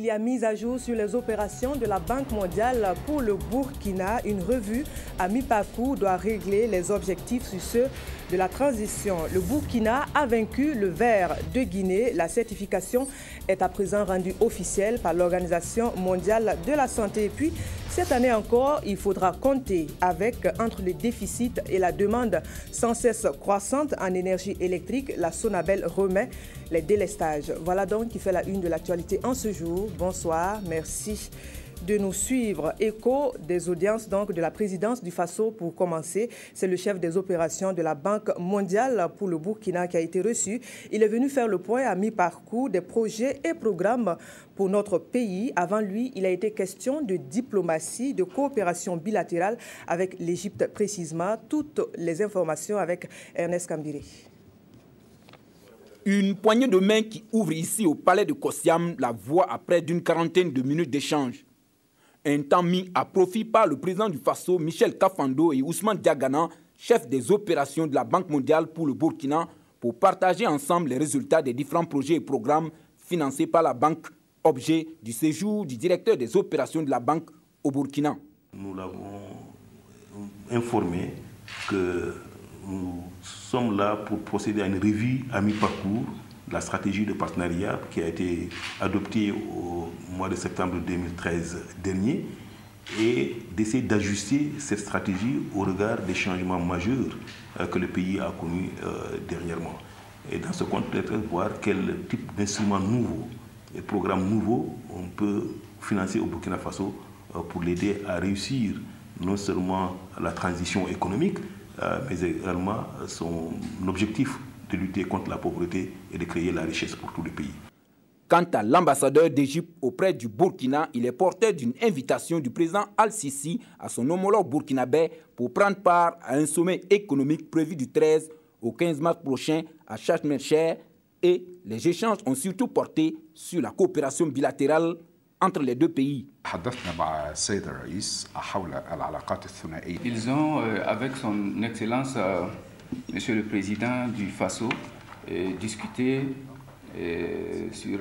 y a mise à jour sur les opérations de la Banque mondiale pour le Burkina. Une revue à mi-parcours doit régler les objectifs sur ceux de la transition. Le Burkina a vaincu le ver de Guinée. La certification est à présent rendue officielle par l'Organisation mondiale de la santé. Et puis, cette année encore, il faudra compter avec, entre le déficit et la demande sans cesse croissante en énergie électrique, la Sonabel remet les délestages. Voilà donc qui fait la une de l'actualité en ce jour. Bonsoir, merci de nous suivre. Écho des audiences donc de la présidence du Faso pour commencer. C'est le chef des opérations de la Banque mondiale pour le Burkina qui a été reçu. Il est venu faire le point à mi-parcours des projets et programmes pour notre pays. Avant lui, il a été question de diplomatie, de coopération bilatérale avec l'Égypte précisément. Toutes les informations avec Ernest Kambiri. Une poignée de main qui ouvre ici au palais de Kossiam la voie après d'une quarantaine de minutes d'échange. Un temps mis à profit par le président du Faso, Michel Kafando, et Ousmane Diagana, chef des opérations de la Banque mondiale pour le Burkina, pour partager ensemble les résultats des différents projets et programmes financés par la Banque, objet du séjour du directeur des opérations de la Banque au Burkina. Nous l'avons informé que nous sommes là pour procéder à une revue à mi-parcours de la stratégie de partenariat qui a été adoptée au mois de septembre 2013 dernier et d'essayer d'ajuster cette stratégie au regard des changements majeurs que le pays a connus dernièrement. Et dans ce contexte, voir quel type d'instruments nouveaux et programmes nouveaux on peut financer au Burkina Faso pour l'aider à réussir non seulement la transition économique, mais également son objectif de lutter contre la pauvreté et de créer la richesse pour tout le pays. Quant à l'ambassadeur d'Égypte auprès du Burkina, il est porteur d'une invitation du président Al-Sisi à son homologue burkinabé pour prendre part à un sommet économique prévu du 13 au 15 mars prochain à Sharm el-Sheikh, et les échanges ont surtout porté sur la coopération bilatérale entre les deux pays. Ils ont, avec son Excellence, Monsieur le Président du Faso, discuté sur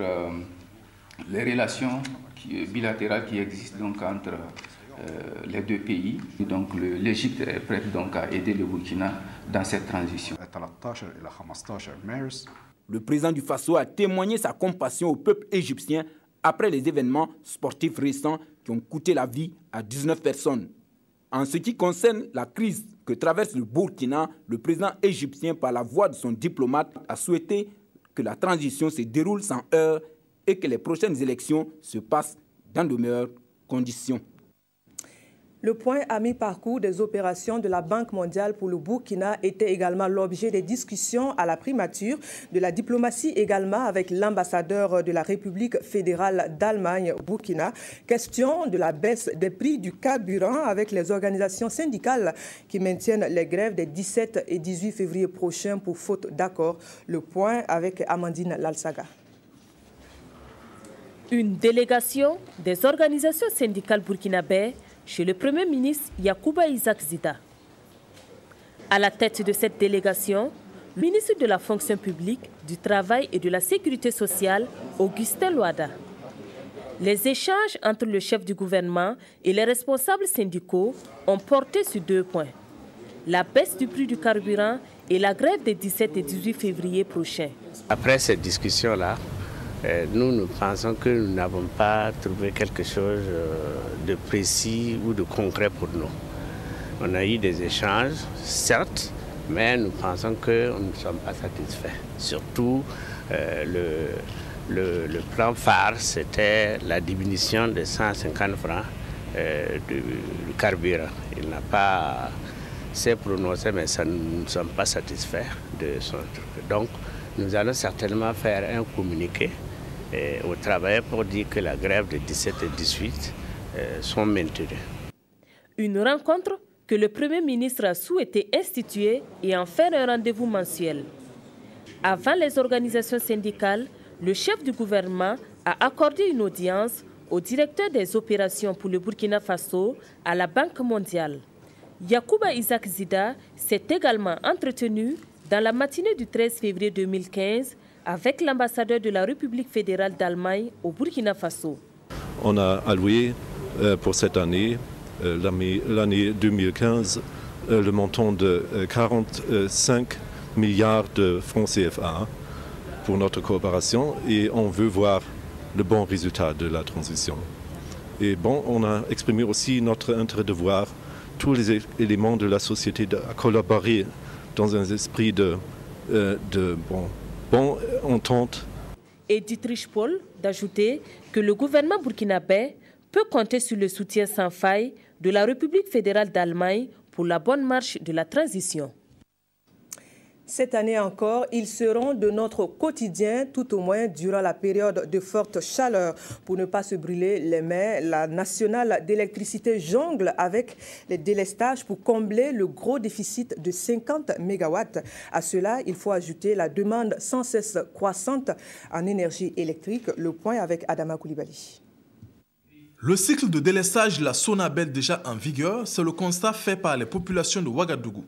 les relations bilatérales qui existent donc entre les deux pays. Donc l'Égypte est prête donc à aider le Burkina dans cette transition. Le président du Faso a témoigné sa compassion au peuple égyptien après les événements sportifs récents qui ont coûté la vie à 19 personnes. En ce qui concerne la crise que traverse le Burkina, le président égyptien, par la voix de son diplomate, a souhaité que la transition se déroule sans heurts et que les prochaines élections se passent dans de meilleures conditions. Le point à mi-parcours des opérations de la Banque mondiale pour le Burkina était également l'objet des discussions à la primature de la diplomatie également avec l'ambassadeur de la République fédérale d'Allemagne au Burkina. Question de la baisse des prix du carburant avec les organisations syndicales qui maintiennent les grèves des 17 et 18 février prochains pour faute d'accord. Le point avec Amandine Lalsaga. Une délégation des organisations syndicales burkinabées chez le Premier ministre Yacouba Isaac Zida. À la tête de cette délégation, le ministre de la Fonction publique, du Travail et de la Sécurité sociale, Augustin Loada. Les échanges entre le chef du gouvernement et les responsables syndicaux ont porté sur deux points: la baisse du prix du carburant et la grève des 17 et 18 février prochains. Après cette discussion-là, nous pensons que nous n'avons pas trouvé quelque chose de précis ou de concret pour nous. On a eu des échanges, certes, mais nous pensons que nous ne sommes pas satisfaits. Surtout, le plan phare, c'était la diminution de 150 francs du carburant. Il n'a pas s'est prononcé, mais nous ne sommes pas satisfaits de son truc. Donc, nous allons certainement faire un communiqué au travail pour dire que la grève de 17 et 18 sont maintenues. Une rencontre que le Premier ministre a souhaité instituer et en faire un rendez-vous mensuel. Avant les organisations syndicales, le chef du gouvernement a accordé une audience au directeur des opérations pour le Burkina Faso à la Banque mondiale. Yacouba Isaac Zida s'est également entretenu dans la matinée du 13 février 2015 avec l'ambassadeur de la République fédérale d'Allemagne au Burkina Faso. on a alloué pour cette année, l'année 2015, le montant de 45 milliards de francs CFA pour notre coopération et on veut voir le bon résultat de la transition. Et bon, on a exprimé aussi notre intérêt de voir tous les éléments de la société à collaborer dans un esprit de bonne entente. Et Dietrich Paul d'ajouter que le gouvernement burkinabé peut compter sur le soutien sans faille de la République fédérale d'Allemagne pour la bonne marche de la transition. Cette année encore, ils seront de notre quotidien, tout au moins durant la période de forte chaleur. Pour ne pas se brûler les mains, la nationale d'électricité jongle avec les délestages pour combler le gros déficit de 50 MW. À cela, il faut ajouter la demande sans cesse croissante en énergie électrique. Le point avec Adama Koulibaly. Le cycle de délestage de la Sonabel déjà en vigueur, c'est le constat fait par les populations de Ouagadougou.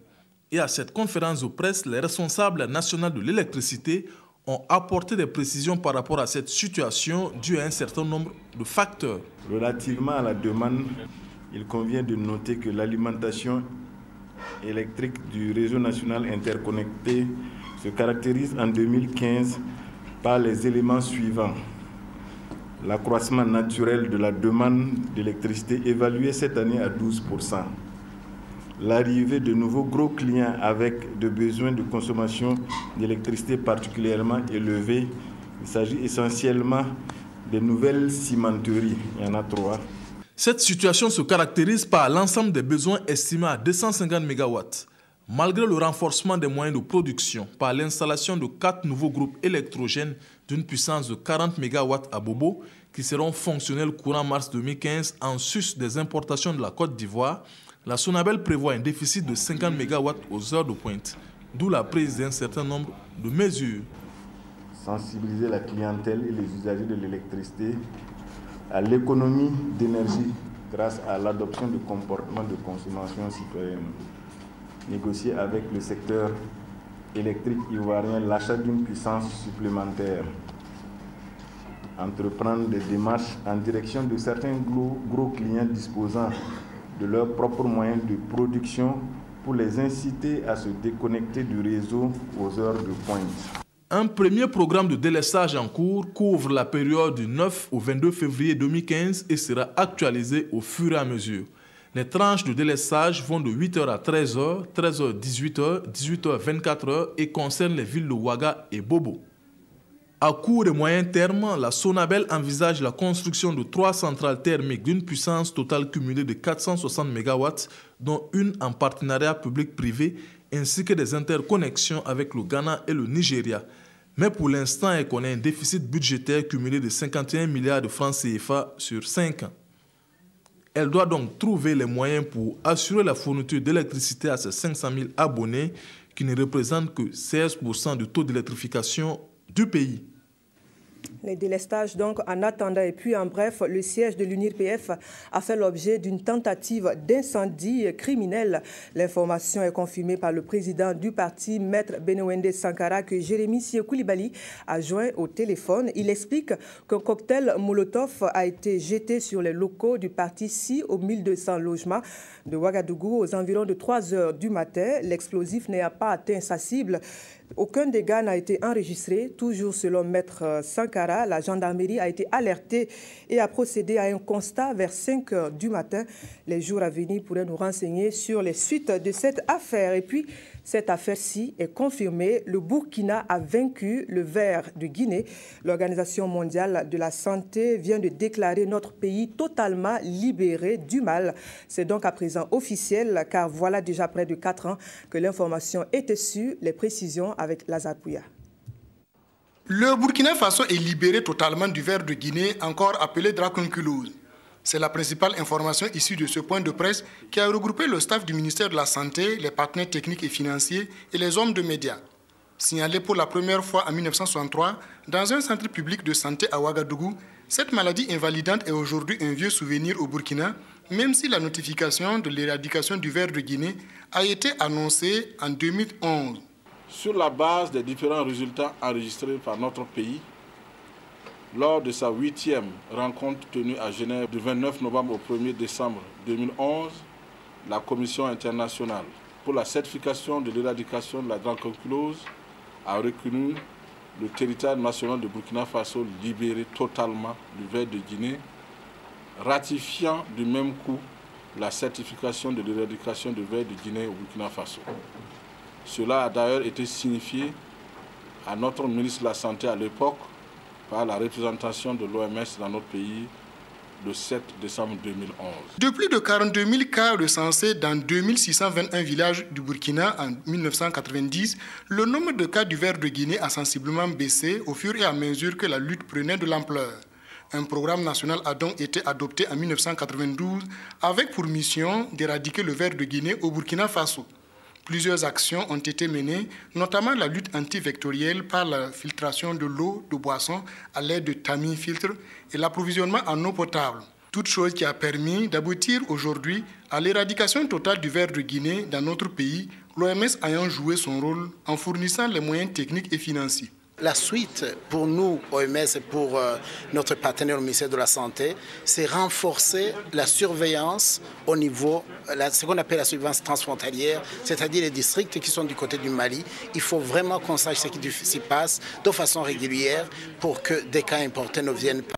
Et à cette conférence de presse, les responsables nationaux de l'électricité ont apporté des précisions par rapport à cette situation due à un certain nombre de facteurs. Relativement à la demande, il convient de noter que l'alimentation électrique du réseau national interconnecté se caractérise en 2015 par les éléments suivants. L'accroissement naturel de la demande d'électricité évalué cette année à 12%. L'arrivée de nouveaux gros clients avec des besoins de consommation d'électricité particulièrement élevés. Il s'agit essentiellement des nouvelles cimenteries, il y en a 3. Cette situation se caractérise par l'ensemble des besoins estimés à 250 MW. Malgré le renforcement des moyens de production par l'installation de 4 nouveaux groupes électrogènes d'une puissance de 40 MW à Bobo, qui seront fonctionnels courant mars 2015 en sus des importations de la Côte d'Ivoire, la Sonabel prévoit un déficit de 50 MW aux heures de pointe, d'où la prise d'un certain nombre de mesures. Sensibiliser la clientèle et les usagers de l'électricité à l'économie d'énergie grâce à l'adoption de comportements de consommation citoyenne. Négocier avec le secteur électrique ivoirien l'achat d'une puissance supplémentaire. Entreprendre des démarches en direction de certains gros clients disposant de leurs propres moyens de production pour les inciter à se déconnecter du réseau aux heures de pointe. Un premier programme de délestage en cours couvre la période du 9 au 22 février 2015 et sera actualisé au fur et à mesure. Les tranches de délestage vont de 8h à 13h, 13h à 18h, 18h à 24h et concernent les villes de Ouaga et Bobo. À court et moyen terme, la Sonabel envisage la construction de 3 centrales thermiques d'une puissance totale cumulée de 460 MW, dont une en partenariat public-privé, ainsi que des interconnexions avec le Ghana et le Nigeria. Mais pour l'instant, elle connaît un déficit budgétaire cumulé de 51 milliards de francs CFA sur 5 ans. Elle doit donc trouver les moyens pour assurer la fourniture d'électricité à ses 500 000 abonnés, qui ne représentent que 16% du taux d'électrification du pays. Les délestages donc en attendant et puis en bref, le siège de l'UNIRPF a fait l'objet d'une tentative d'incendie criminel. L'information est confirmée par le président du parti, Maître Benewende Sankara, que Jérémy Koulibaly a joint au téléphone. Il explique qu'un cocktail Molotov a été jeté sur les locaux du parti SI aux 1200 logements de Ouagadougou aux environs de 3 h du matin. L'explosif n'a pas atteint sa cible. Aucun dégât n'a été enregistré. Toujours selon Maître Sankara, la gendarmerie a été alertée et a procédé à un constat vers 5 h du matin. Les jours à venir pourraient nous renseigner sur les suites de cette affaire. Et puis, cette affaire-ci est confirmée. Le Burkina a vaincu le ver de Guinée. L'Organisation mondiale de la santé vient de déclarer notre pays totalement libéré du mal. C'est donc à présent officiel, car voilà déjà près de 4 ans que l'information était sûre. Les précisions avec Lazare Pouya. Le Burkina Faso est libéré totalement du ver de Guinée, encore appelé dracunculose. C'est la principale information issue de ce point de presse qui a regroupé le staff du ministère de la Santé, les partenaires techniques et financiers et les hommes de médias. Signalé pour la première fois en 1963 dans un centre public de santé à Ouagadougou, cette maladie invalidante est aujourd'hui un vieux souvenir au Burkina, même si la notification de l'éradication du ver de Guinée a été annoncée en 2011. Sur la base des différents résultats enregistrés par notre pays, lors de sa 8e rencontre tenue à Genève du 29 novembre au 1er décembre 2011, la Commission internationale pour la certification de l'éradication de la drépanocytose a reconnu le territoire national de Burkina Faso libéré totalement du ver de Guinée, ratifiant du même coup la certification de l'éradication du ver de Guinée au Burkina Faso. Cela a d'ailleurs été signifié à notre ministre de la Santé à l'époque par la représentation de l'OMS dans notre pays le 7 décembre 2011. De plus de 42 000 cas recensés dans 2621 villages du Burkina en 1990, le nombre de cas du ver de Guinée a sensiblement baissé au fur et à mesure que la lutte prenait de l'ampleur. Un programme national a donc été adopté en 1992 avec pour mission d'éradiquer le ver de Guinée au Burkina Faso. Plusieurs actions ont été menées, notamment la lutte antivectorielle par la filtration de l'eau de boisson à l'aide de tamis filtres et l'approvisionnement en eau potable. Toute chose qui a permis d'aboutir aujourd'hui à l'éradication totale du ver de Guinée dans notre pays, l'OMS ayant joué son rôle en fournissant les moyens techniques et financiers. La suite pour nous, OMS, et pour notre partenaire au ministère de la Santé, c'est renforcer la surveillance au niveau, ce qu'on appelle la surveillance transfrontalière, c'est-à-dire les districts qui sont du côté du Mali. Il faut vraiment qu'on sache ce qui s'y passe de façon régulière pour que des cas importés ne viennent pas.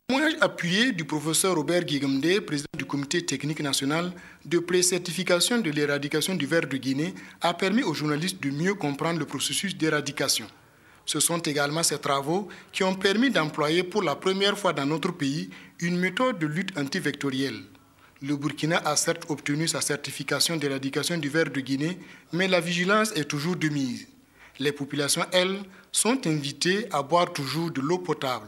Le témoignage appuyé du professeur Robert Guigamdé, président du comité technique national de pré-certification de l'éradication du ver de Guinée, a permis aux journalistes de mieux comprendre le processus d'éradication. Ce sont également ces travaux qui ont permis d'employer pour la première fois dans notre pays une méthode de lutte antivectorielle. Le Burkina a certes obtenu sa certification d'éradication du ver de Guinée, mais la vigilance est toujours de mise. Les populations, elles, sont invitées à boire toujours de l'eau potable.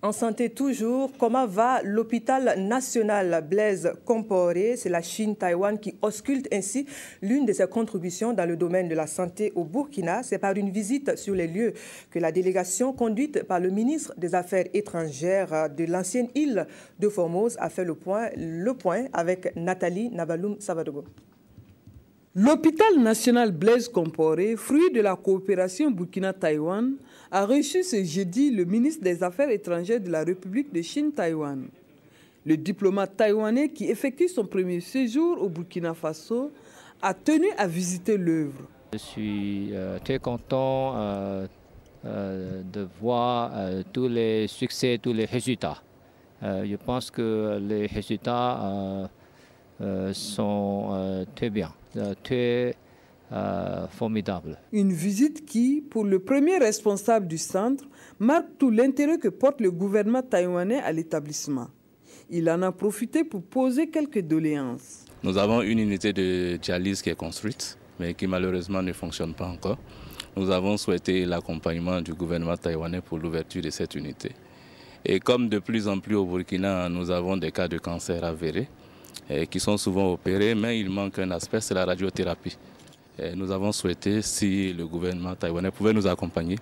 En santé toujours, comment va l'hôpital national Blaise Compaoré? C'est la Chine-Taïwan qui ausculte ainsi l'une de ses contributions dans le domaine de la santé au Burkina. C'est par une visite sur les lieux que la délégation conduite par le ministre des Affaires étrangères de l'ancienne île de Formose a fait le point avec Nathalie Nabaloum-Savadogo. L'hôpital national Blaise Compaoré, fruit de la coopération Burkina-Taïwan, a reçu ce jeudi le ministre des Affaires étrangères de la République de Chine-Taïwan. Le diplomate taïwanais qui effectue son premier séjour au Burkina Faso a tenu à visiter l'œuvre. Je suis très content de voir tous les succès, tous les résultats. Je pense que les résultats sont très bien. Très formidable. Une visite qui, pour le premier responsable du centre, marque tout l'intérêt que porte le gouvernement taïwanais à l'établissement. Il en a profité pour poser quelques doléances. Nous avons une unité de dialyse qui est construite, mais qui malheureusement ne fonctionne pas encore. Nous avons souhaité l'accompagnement du gouvernement taïwanais pour l'ouverture de cette unité. Et comme de plus en plus au Burkina, nous avons des cas de cancer avérés, qui sont souvent opérés, mais il manque un aspect, c'est la radiothérapie. Et nous avons souhaité, si le gouvernement taïwanais pouvait nous accompagner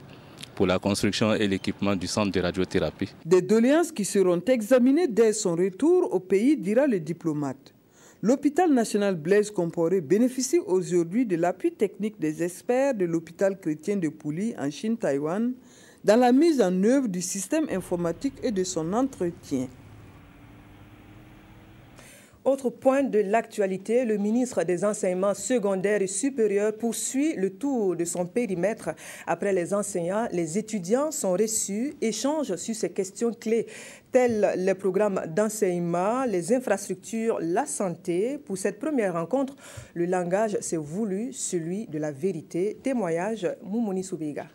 pour la construction et l'équipement du centre de radiothérapie. Des doléances qui seront examinées dès son retour au pays, dira le diplomate. L'hôpital national Blaise Compaoré bénéficie aujourd'hui de l'appui technique des experts de l'hôpital chrétien de Pouli en Chine-Taïwan dans la mise en œuvre du système informatique et de son entretien. Autre point de l'actualité, le ministre des Enseignements secondaires et supérieurs poursuit le tour de son périmètre. Après les enseignants, les étudiants sont reçus, échangent sur ces questions clés, telles les programmes d'enseignement, les infrastructures, la santé. Pour cette première rencontre, le langage s'est voulu celui de la vérité. Témoignage Moumouni Soubega.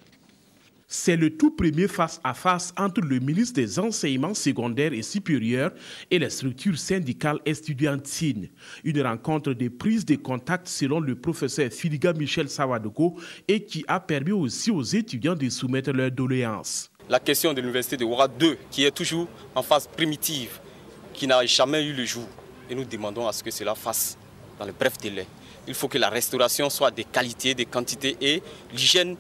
C'est le tout premier face-à-face entre le ministre des Enseignements secondaires et supérieurs et les structures syndicales estudiantines. Une rencontre de prise de contact selon le professeur Filiga Michel Savadogo et qui a permis aussi aux étudiants de soumettre leurs doléances. La question de l'université de Ouaga 2 qui est toujours en phase primitive, qui n'a jamais eu le jour. Et nous demandons à ce que cela fasse dans le bref délai. Il faut que la restauration soit de qualité, de quantité et l'hygiène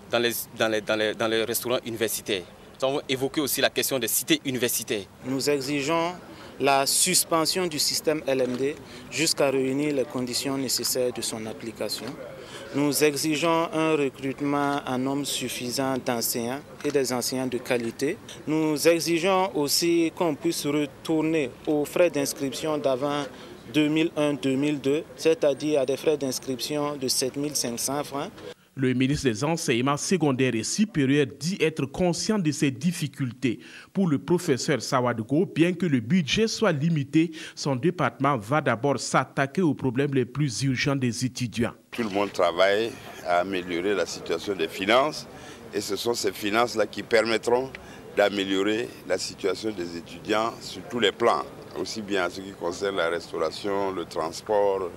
dans les restaurants universitaires. Nous avons évoqué aussi la question des cités universitaires. Nous exigeons la suspension du système LMD jusqu'à réunir les conditions nécessaires de son application. Nous exigeons un recrutement en nombre suffisant d'enseignants et des enseignants de qualité. Nous exigeons aussi qu'on puisse retourner aux frais d'inscription d'avant 2001-2002, c'est-à-dire à des frais d'inscription de 7 500 francs. Le ministre des Enseignements secondaires et supérieurs dit être conscient de ces difficultés. Pour le professeur Sawadgo, bien que le budget soit limité, son département va d'abord s'attaquer aux problèmes les plus urgents des étudiants. Tout le monde travaille à améliorer la situation des finances et ce sont ces finances-là qui permettront d'améliorer la situation des étudiants sur tous les plans, aussi bien en ce qui concerne la restauration, le transport,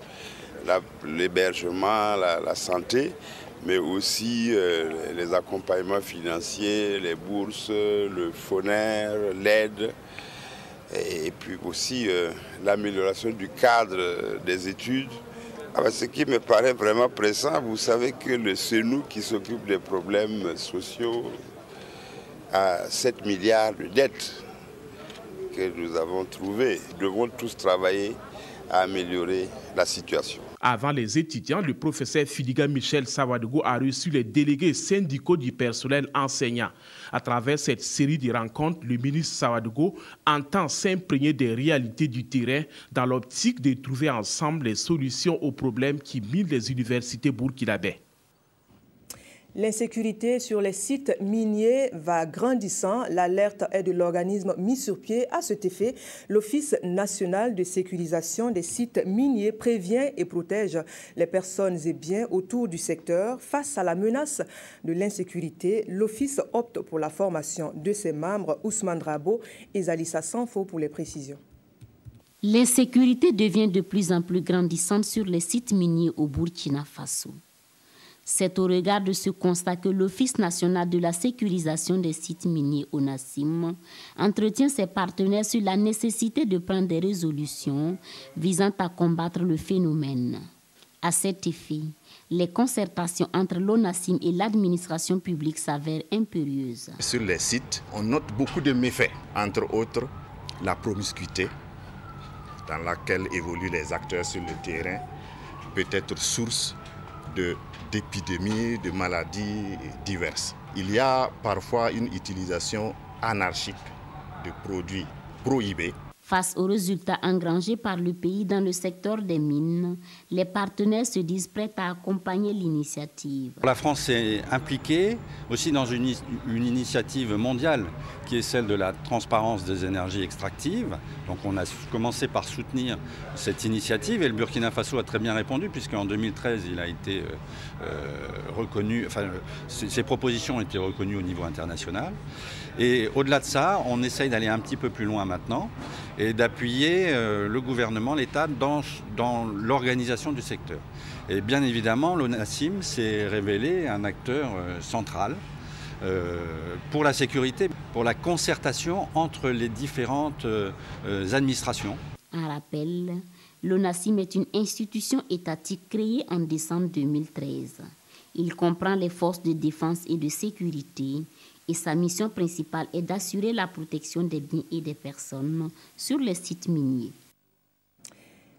l'hébergement, la santé, mais aussi les accompagnements financiers, les bourses, le FONER, l'aide, et puis aussi l'amélioration du cadre des études. Ce qui me paraît vraiment pressant, vous savez que le CNU qui s'occupe des problèmes sociaux a 7 milliards de dettes que nous avons trouvées. Nous devons tous travailler à améliorer la situation. Avant les étudiants, le professeur Fidiga Michel Sawadgo a reçu les délégués syndicaux du personnel enseignant. À travers cette série de rencontres, le ministre Sawadgo entend s'imprégner des réalités du terrain dans l'optique de trouver ensemble les solutions aux problèmes qui minent les universités burkinabè. L'insécurité sur les sites miniers va grandissant. L'alerte est de l'organisme mis sur pied. À cet effet, l'Office national de sécurisation des sites miniers prévient et protège les personnes et biens autour du secteur. Face à la menace de l'insécurité, l'Office opte pour la formation de ses membres. Ousmane Drabo et Zalissa Sanfo pour les précisions. L'insécurité devient de plus en plus grandissante sur les sites miniers au Burkina Faso. C'est au regard de ce constat que l'Office national de la sécurisation des sites miniers, ONASIM, entretient ses partenaires sur la nécessité de prendre des résolutions visant à combattre le phénomène. À cet effet, les concertations entre l'ONASIM et l'administration publique s'avèrent impérieuses. Sur les sites, on note beaucoup de méfaits, entre autres la promiscuité dans laquelle évoluent les acteurs sur le terrain, peut être source d'épidémies, de maladies diverses. Il y a parfois une utilisation anarchique de produits prohibés. Face aux résultats engrangés par le pays dans le secteur des mines, les partenaires se disent prêts à accompagner l'initiative. La France est impliquée aussi dans une initiative mondiale qui est celle de la transparence des énergies extractives. Donc on a commencé par soutenir cette initiative et le Burkina Faso a très bien répondu puisqu'en 2013 il a été reconnu, ses propositions ont été reconnues au niveau international. Et au-delà de ça, on essaye d'aller un petit peu plus loin maintenant et d'appuyer le gouvernement, l'État dans l'organisation du secteur. Et bien évidemment, l'ONASIM s'est révélé un acteur central pour la sécurité, pour la concertation entre les différentes administrations. Un rappel, l'ONASIM est une institution étatique créée en décembre 2013. Il comprend les forces de défense et de sécurité et sa mission principale est d'assurer la protection des biens et des personnes sur les sites miniers.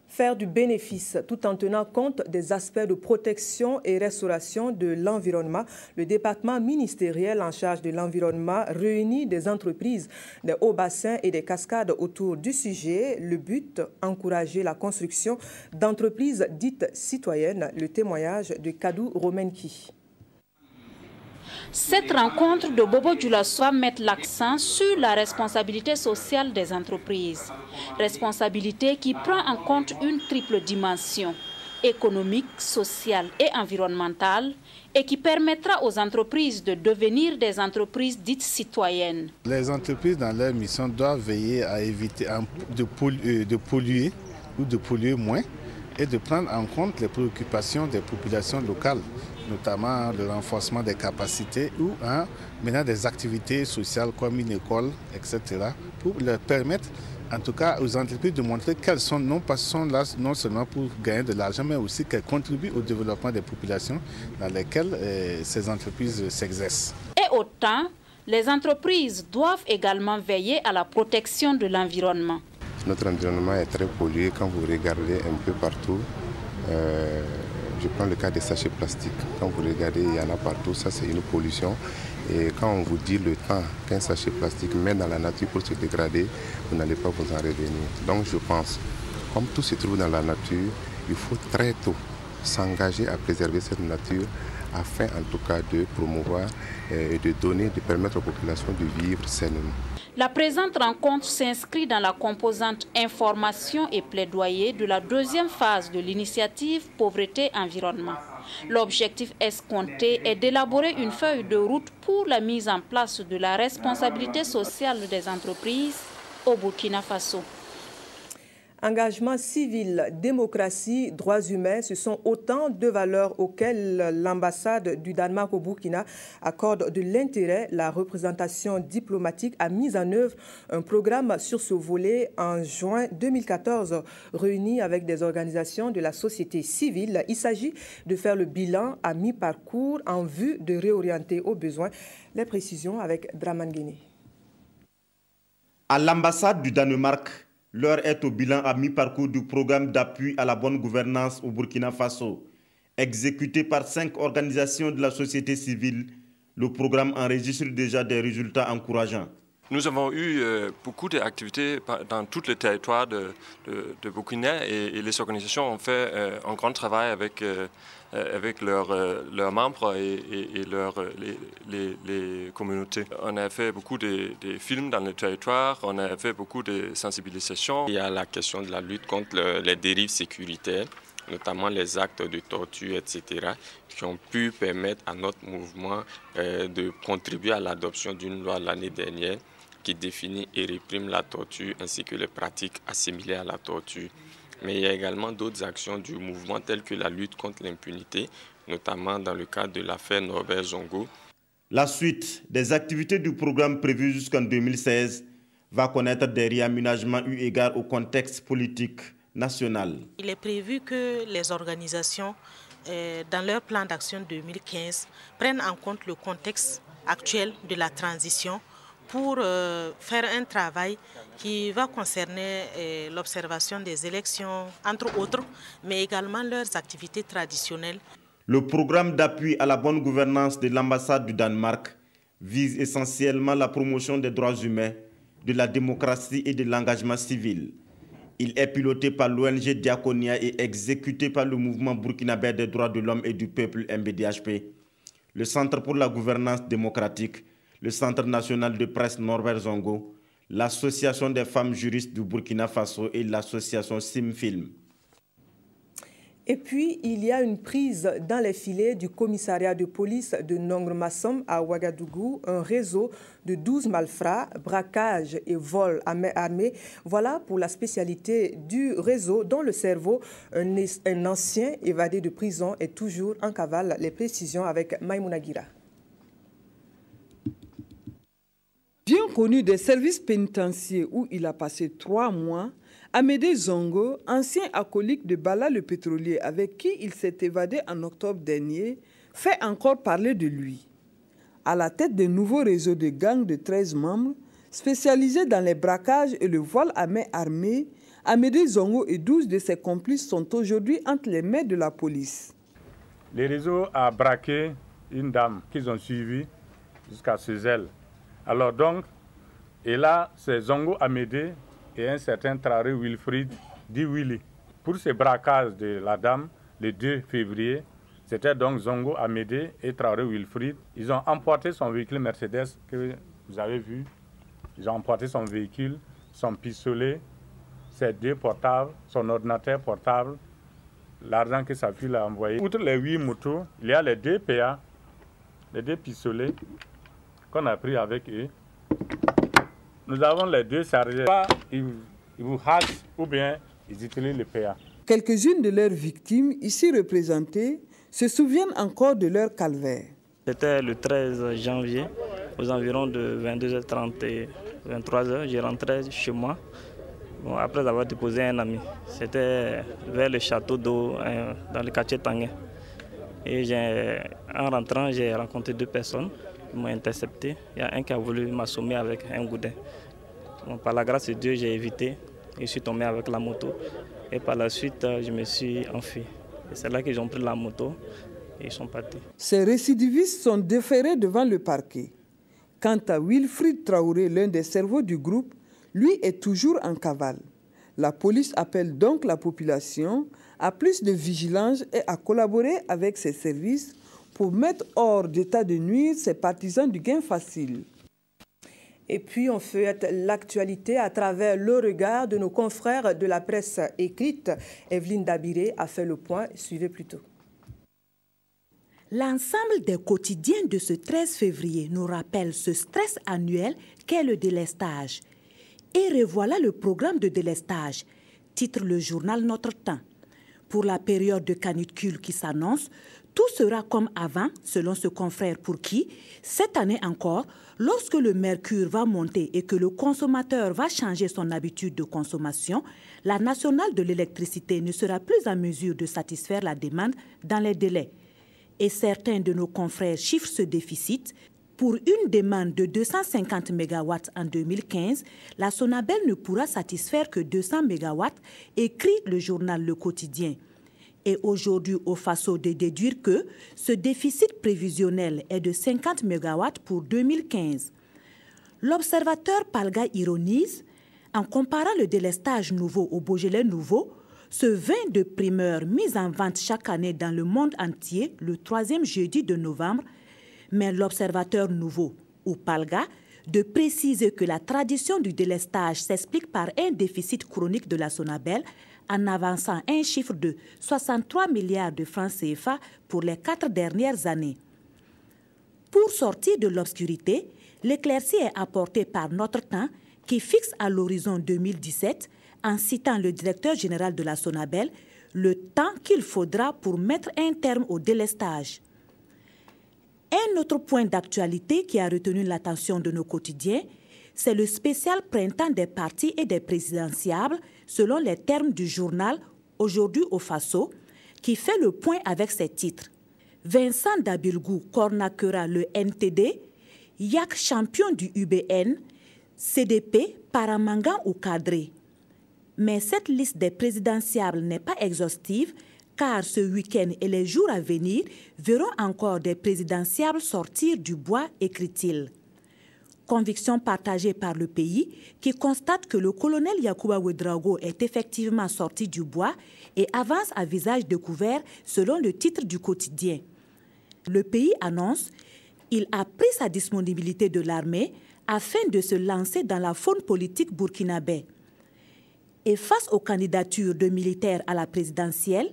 Faire du bénéfice tout en tenant compte des aspects de protection et restauration de l'environnement. Le département ministériel en charge de l'environnement réunit des entreprises des hauts bassins et des cascades autour du sujet. Le but, encourager la construction d'entreprises dites citoyennes. Le témoignage de Kadou Romenki. Cette rencontre de Bobo Dioulasso met l'accent sur la responsabilité sociale des entreprises. Responsabilité qui prend en compte une triple dimension, économique, sociale et environnementale, et qui permettra aux entreprises de devenir des entreprises dites citoyennes. Les entreprises dans leur mission doivent veiller à éviter de polluer ou de polluer moins et de prendre en compte les préoccupations des populations locales, notamment le renforcement des capacités ou maintenant des activités sociales comme une école, etc., pour leur permettre, en tout cas aux entreprises, de montrer qu'elles sont là non seulement pour gagner de l'argent, mais aussi qu'elles contribuent au développement des populations dans lesquelles ces entreprises s'exercent. Et autant, les entreprises doivent également veiller à la protection de l'environnement. Notre environnement est très pollué. Quand vous regardez un peu partout, je prends le cas des sachets plastiques. Quand vous regardez, il y en a partout. Ça, c'est une pollution. Et quand on vous dit le temps qu'un sachet plastique met dans la nature pour se dégrader, vous n'allez pas vous en revenir. Donc je pense, comme tout se trouve dans la nature, il faut très tôt s'engager à préserver cette nature afin en tout cas de promouvoir et de permettre aux populations de vivre sainement. La présente rencontre s'inscrit dans la composante information et plaidoyer de la deuxième phase de l'initiative Pauvreté-Environnement. L'objectif escompté est d'élaborer une feuille de route pour la mise en place de la responsabilité sociale des entreprises au Burkina Faso. Engagement civil, démocratie, droits humains, ce sont autant de valeurs auxquelles l'ambassade du Danemark au Burkina accorde de l'intérêt. La représentation diplomatique a mis en œuvre un programme sur ce volet en juin 2014, réuni avec des organisations de la société civile. Il s'agit de faire le bilan à mi-parcours en vue de réorienter aux besoins. Les précisions avec Draman Guéné. À l'ambassade du Danemark, l'heure est au bilan à mi-parcours du programme d'appui à la bonne gouvernance au Burkina Faso. Exécuté par 5 organisations de la société civile, le programme enregistre déjà des résultats encourageants. Nous avons eu beaucoup d'activités dans tout le territoire de Burkina et les organisations ont fait un grand travail avec leurs membres et les communautés. On a fait beaucoup de films dans le territoire, on a fait beaucoup de sensibilisation. Il y a la question de la lutte contre les dérives sécuritaires, notamment les actes de torture, etc., qui ont pu permettre à notre mouvement de contribuer à l'adoption d'une loi l'année dernière qui définit et réprime la torture ainsi que les pratiques assimilées à la torture. Mais il y a également d'autres actions du mouvement telles que la lutte contre l'impunité, notamment dans le cadre de l'affaire Norbert Zongo. La suite des activités du programme prévu jusqu'en 2016 va connaître des réaménagements eu égard au contexte politique national. Il est prévu que les organisations, dans leur plan d'action 2015, prennent en compte le contexte actuel de la transition pour faire un travail qui va concerner l'observation des élections, entre autres, mais également leurs activités traditionnelles. Le programme d'appui à la bonne gouvernance de l'ambassade du Danemark vise essentiellement la promotion des droits humains, de la démocratie et de l'engagement civil. Il est piloté par l'ONG Diaconia et exécuté par le mouvement burkinabé des droits de l'homme et du peuple MBDHP, le Centre pour la gouvernance démocratique, le Centre national de presse Norbert Zongo, l'Association des femmes juristes du Burkina Faso et l'association Simfilm. Et puis, il y a une prise dans les filets du commissariat de police de Nongre-Massam à Ouagadougou, un réseau de 12 malfrats, braquage et vol à main armée. Voilà pour la spécialité du réseau dont le cerveau, un ancien évadé de prison, est toujours en cavale. Les précisions avec Maïmouna Guira. Bien connu des services pénitentiaires où il a passé 3 mois, Amédée Zongo, ancien acolyte de Bala le pétrolier avec qui il s'est évadé en octobre dernier, fait encore parler de lui. À la tête d'un nouveau réseau de gangs de 13 membres, spécialisés dans les braquages et le vol à main armée, Amédée Zongo et 12 de ses complices sont aujourd'hui entre les mains de la police. Le réseau a braqué une dame qu'ils ont suivie jusqu'à Cézelle. Alors donc, et là, c'est Zongo Amédée et un certain Traoré Wilfried, dit Willy. Pour ce braquage de la dame, le 2 février, c'était donc Zongo Amédée et Traoré Wilfried. Ils ont emporté son véhicule Mercedes que vous avez vu. Ils ont emporté son véhicule, son pistolet, ses 2 portables, son ordinateur portable, l'argent que sa fille a envoyé. Outre les 8 motos, il y a les 2 PA, les 2 pistolets qu'on a pris avec eux. Nous avons les 2 chargés. Ils vous hackent ou bien ils utilisent le PA. Quelques-unes de leurs victimes, ici représentées, se souviennent encore de leur calvaire. C'était le 13 janvier, aux environs de 22h30 et 23h. Je rentrais chez moi, après avoir déposé un ami. C'était vers le château d'eau dans le quartier Tanguay. Et en rentrant, j'ai rencontré 2 personnes. Ils m'ont intercepté. Il y a un qui a voulu m'assommer avec un goudin. Par la grâce de Dieu, j'ai évité. Je suis tombé avec la moto et par la suite, je me suis enfui. Et c'est là qu'ils ont pris la moto et ils sont partis. Ces récidivistes sont déférés devant le parquet. Quant à Wilfried Traoré, l'un des cerveaux du groupe, lui est toujours en cavale. La police appelle donc la population à plus de vigilance et à collaborer avec ses services pour mettre hors d'état de nuire ces partisans du gain facile. Et puis on fait l'actualité à travers le regard de nos confrères de la presse écrite. Evelyne Dabiré a fait le point. Suivez plutôt. L'ensemble des quotidiens de ce 13 février nous rappelle ce stress annuel qu'est le délestage. Et revoilà le programme de délestage, titre le journal Notre Temps. Pour la période de canicule qui s'annonce, tout sera comme avant, selon ce confrère pour qui, cette année encore, lorsque le mercure va monter et que le consommateur va changer son habitude de consommation, la nationale de l'électricité ne sera plus en mesure de satisfaire la demande dans les délais. Et certains de nos confrères chiffrent ce déficit. Pour une demande de 250 MW en 2015, la Sonabel ne pourra satisfaire que 200 MW, écrit le journal Le Quotidien. Et aujourd'hui, au FASO de déduire que ce déficit prévisionnel est de 50 MW pour 2015. L'observateur Palga ironise, en comparant le délestage nouveau au Beaujolais nouveau, ce vin de primeur mis en vente chaque année dans le monde entier le 3e jeudi de novembre, mais l'observateur nouveau, ou Palga, de préciser que la tradition du délestage s'explique par un déficit chronique de la Sonabel en avançant un chiffre de 63 milliards de francs CFA pour les 4 dernières années. Pour sortir de l'obscurité, l'éclaircie est apportée par Notre Temps qui fixe à l'horizon 2017, en citant le directeur général de la Sonabel, le temps qu'il faudra pour mettre un terme au délestage. Un autre point d'actualité qui a retenu l'attention de nos quotidiens, c'est le spécial printemps des partis et des présidentiables, selon les termes du journal Aujourd'hui au FASO, qui fait le point avec ses titres. Vincent Dabilgou cornaquera le NTD, Yak champion du UBN, CDP, Paramangan ou Cadré. Mais cette liste des présidentiables n'est pas exhaustive, car ce week-end et les jours à venir verront encore des présidentiables sortir du bois, écrit-il. Conviction partagée par le pays qui constate que le colonel Yacouba Ouedraogo est effectivement sorti du bois et avance à visage découvert selon le titre du quotidien. Le pays annonce qu'il a pris sa disponibilité de l'armée afin de se lancer dans la faune politique burkinabé. Et face aux candidatures de militaires à la présidentielle,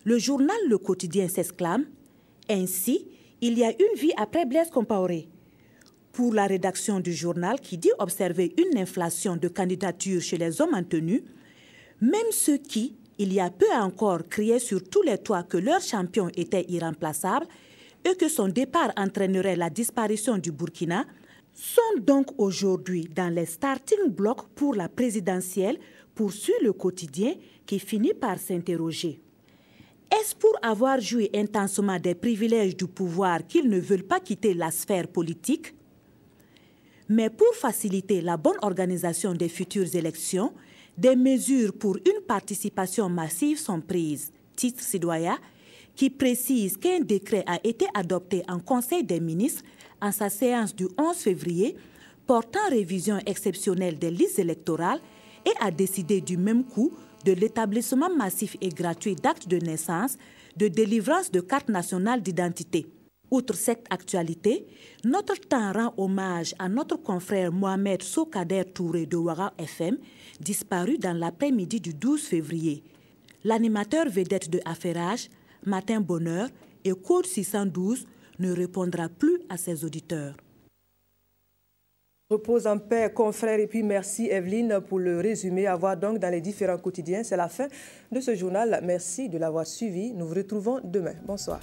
le journal Le Quotidien s'exclame « Ainsi, il y a une vie après Blaise Compaoré ». Pour la rédaction du journal qui dit observer une inflation de candidatures chez les hommes en tenue, même ceux qui, il y a peu encore, criaient sur tous les toits que leur champion était irremplaçable et que son départ entraînerait la disparition du Burkina, sont donc aujourd'hui dans les starting blocks pour la présidentielle, poursuit Le Quotidien qui finit par s'interroger. Est-ce pour avoir joui intensément des privilèges du pouvoir qu'ils ne veulent pas quitter la sphère politique? Mais pour faciliter la bonne organisation des futures élections, des mesures pour une participation massive sont prises. Titre Sidoya, qui précise qu'un décret a été adopté en Conseil des ministres en sa séance du 11 février portant révision exceptionnelle des listes électorales et a décidé du même coup de l'établissement massif et gratuit d'actes de naissance, de délivrance de cartes nationales d'identité. Outre cette actualité, Notre Temps rend hommage à notre confrère Mohamed Sokader Touré de Ouara FM, disparu dans l'après-midi du 12 février. L'animateur vedette de Affairage, Matin Bonheur et Code 612 ne répondra plus à ses auditeurs. Repose en paix, confrères, et puis merci Evelyne pour le résumé à voir donc dans les différents quotidiens. C'est la fin de ce journal. Merci de l'avoir suivi. Nous vous retrouvons demain. Bonsoir.